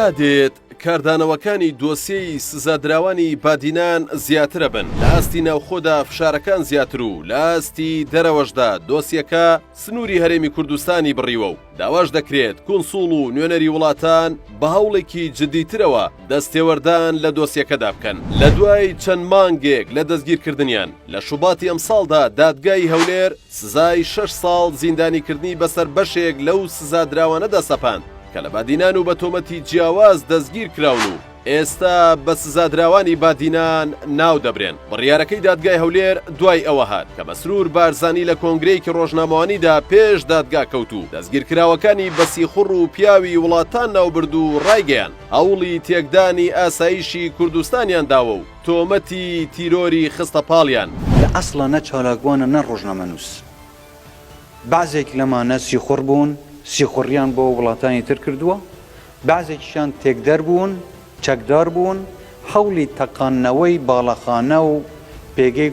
وەها دێت کاردانەوەکانی دۆسیەی سزادراوانی بادینان زیاترە بن لە ئاستی ناوخۆدا فشارەکان زیاتر و لە ئاستی دەرەوەشدا دۆسیەکە سنووری هەرێمی کوردستانی بڕیوە و داواش دەکرێت کونسوڵ و نوێنەری وڵاتان بە هەوڵێکی جددیترەوە دەستێوەردان لە دۆسیەکەدا بکەن. لە دوای چەند مانگێک لە دەستگیرکردنیان لە شوباتی ئەمساڵدا دادگای هەولێر سزای 6 ساڵ زیندانیکردنی بەسەر بەشێک لەو سزادراوانەدا سەپاند کە لە بادینان و بە تۆمەتی جیاواز دەستگیر کراون و ئێستا بە سزادراوانی بادینان ناو دەبرێن. بڕیارەکەی دادگای هەولێر دوای ئەوە هات کە مەسرور بارزانی لە کۆنگرەیەکی ڕۆژنامەوانیدا پێش دادگا کەوت و دەستگیرکراوەکانی بەسیخوڕ و پیاوی وڵاتان ناوبرد و ڕایگەیان هەوڵی تێکدانی ئاسایشی کوردستانیان داوە و تۆمەتی تیرۆری خستە پاڵیان. لە ئەسڵە نە چالاکوانە نە ڕۆژنامەنووس بەعزێک لەمانە سیخوڕ بوون سیخوڕیان بۆ وڵاتانی تر کردووە، بەعزێکیشان تێکدەر بوون چەکدار بوون، هەوڵی تەقانەوەی باڵەخانە و پێگەی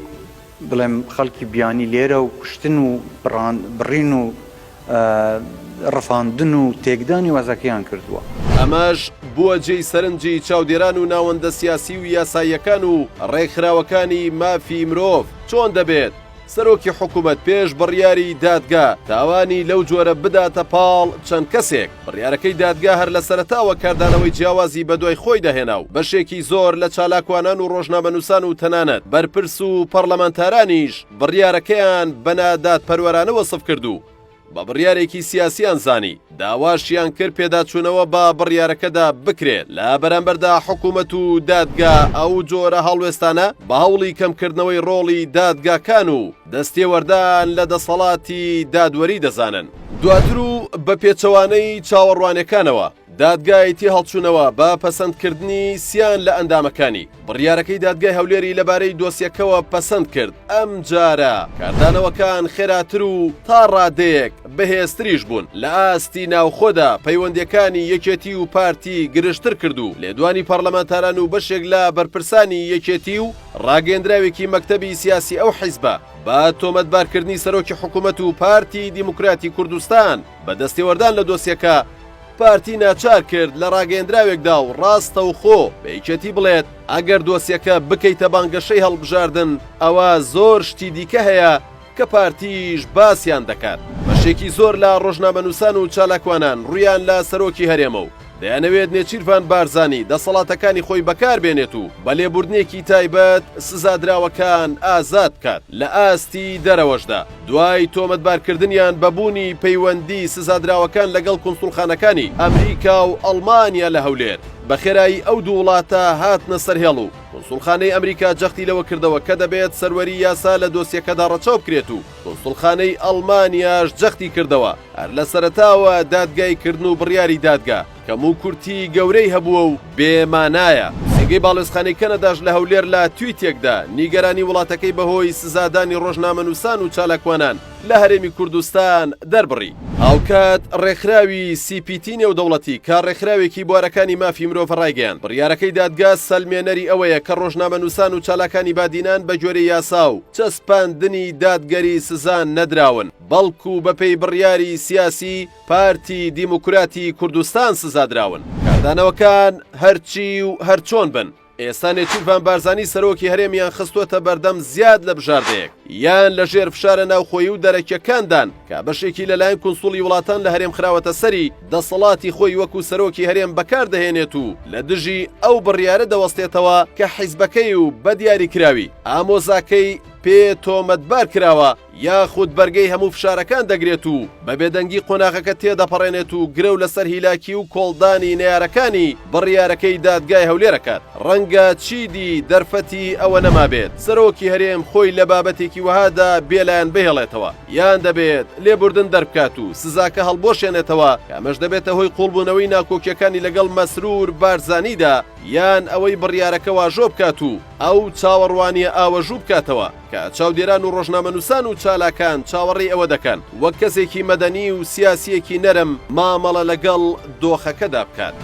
بڵێم خەڵکی بیانی لێرە و کوشتن و بڕین و ڕفاندن و تێکدانی وەزەکەیان کردووە. ئەمەش بووە جێی سەرنجی چاودێران و ناوەندە سیاسی و یاساییەکان و ڕێکخراوەکانی مافی مرۆڤ چۆن دەبێت سەرۆکی حکوومەت پێش بڕیاری دادگا تاوانی لەو جۆرە بداتە پاڵ چەند کەسێک. بڕیارەکەی دادگا هەر لە سەرەتاوە کاردانەوەی جیاوازی بەدوای خۆی دەهێنا و بەشێکی زۆر لە چالاکوانان و ڕۆژنامەنووسان و تەنانەت بەرپرس و پەرلەمانتارانیش بڕیارەکەیان بەنادات پەروەرانە وەسف کردو بە بڕیارێکی سیاسیان زانی داواشیان کرد پێداچوونەوە بە بڕیارەکەدا بکرێت. لە بەرامبەردا حکوومەت و دادگا ئەو جۆرە هەڵوێستانە بە هەوڵی کەمکردنەوەی ڕۆڵی دادگاکان و دەستێوەردان لە دەسەڵاتی دادوەری دەزانن. دواتر و بە پێچەوانەی چاوەڕوانەکانەوە دادگایەتی هەڵچوونەوە بە پەسەندکردنی سیان لە ئەندامەکانی. بڕیارەکەی دادگای هەولێری لەبارەی دۆسیەکەوە پەسەند کرد. ئەم جارە کاردانەوەکان خێراتر و تا ڕادەیەک بەهێزتریش بوون. لە ئاستی ناوخۆدا پەیوەندیەکانی یەکێتی و پارتی گرشتر کردو لێدوانی پەرلەمانتاران و بەشێک لە بەرپرسانی یەکێتی و ڕاگەندراوێکی مەکتەبی سیاسی ئەو حیزبە بە تۆمەتبارکردنی سەرۆکی حکوومەت و پارتی دیموکراتی کوردستان بە دەستێوەردان لە دۆسیەکە پارتی ناچار کرد لە ڕاگەندراوێکدا و ڕاستە و خۆ بە یەکێتی بڵێت ئەگەر دۆسیەکە بکەیتە بانگەشەی هەڵبژاردن ئەوە زۆر شتی دیکە هەیە کە پارتیش باسییان دەکات. بەشێکی زۆر لە ڕۆژنامەنووسان و چالاکوانان ڕویان لە سەرۆکی هەرێمە و دەیانەوێت نێچیروان بارزانی دەسەڵاتەکانی خۆی بەکاربێنێت و بە لێبوردنێکی تایبەت سزادراوەکان ئازاد بکات. لە ئاستی دەرەوەشدا دوای تۆمەتبارکردنیان بەبوونی پەیوەندی سزادراوەکان لەگەڵ کونسوڵخانەکانی ئەمریکا و ئەڵمانیا لە هەولێر بە خێرایی ئەو دوو وڵاتە هاتنە سەرهێڵ و کونسوڵخانەی ئەمریکا جەختی لەوە کردەوە کە دەبێت سەروەری یاسا لە دۆسیەکەدا ڕەچاو بکرێت و کونسوڵخانەی ئەڵمانیاش جەختی کردەوە هەر لە سەرەتاوە دادگایکردن و بڕیاری دادگا کەم و کورتی گەورەی هەبووە و بێمانایە. سێگەی باڵێزخانەی کەنەداش لە هەولێر لە تویتێکدا نیگەرانی وڵاتەکەی بەهۆی سزادانی ڕۆژنامەنووسان و چالاکوانان لە هەرێمی کوردستان دەربڕی. ئاوکات ڕێکخراوی CPT نێودەوڵەتی کە ڕێکخراوێکی بوارەکانی مافی مرۆڤ ڕایگەیاند بڕیارەکەی دادگا سەلمێنەری ئەوەیە کە ڕۆژنامەنووسان و چالاکانی بادینان بە گوێرەی یاسا و چەسپاندنی دادگەری سزان نەدراون بەڵکو بەپێی بڕیاری سیاسی پارتی دیموکراتی کوردستان سزادراون. کاردانەوەکان هەرچی و هەرچۆن بن ئێستا نێچیروان بارزانی سەرۆکی هەرێمیان خستووەتە بەردەم زیاد لە بژاردەیەک یان لە ژێر فشارە ناوخۆیی و دەرەکیەکاندان کە بەشێکی لەلایەن کونسوڵی وڵاتان لە هەرێم خراوەتە سەری دەسەڵاتی خۆی وەکو سەرۆکی هەرێم بەکاردەهێنێت و لە دژی ئەو بڕیارە دەوەستێتەوە کە حیزبەکەی و بە دیاریکراوی ئامۆزاکەی پێ تۆمەتبار کراوە یاخود بەرگەی هەموو فشارەکان دەگرێت و بە بێدەنگی قۆناغەکە تێدەپەڕێنێت و گرە و لەسەر هیلاکی و کۆڵدانی نەیارەکانی بڕیارەکەی دادگای هەولێرەکات. ڕەنگە چیدی دەرفەتی ئەوە نەما بێت سەرۆکی هەرێم خۆی لە بابەتێکی وهادا بێلایەن بهێڵێتەوە یان دەبێت لێبوردن دەربکات و سزاکە هەڵبۆشێنێتەوە کامەش دەبێتە هۆی قوڵبوونەوەی ناکۆکیەکانی لەگەڵ مەسرور بارزانیدا یان ئەوەی بڕیارەکە واژۆ بکات و ئەو چاوەڕوانیە ئاوەژوو بکاتەوە کە چاودێران و ڕۆژنامەنووسان و چالاکان چاوەڕێی ئەوە دەکەن وەک کەسێکی مەدەنی و سیاسیەکی نەرم مامەڵە لەگەڵ دۆخەکەدا بکات.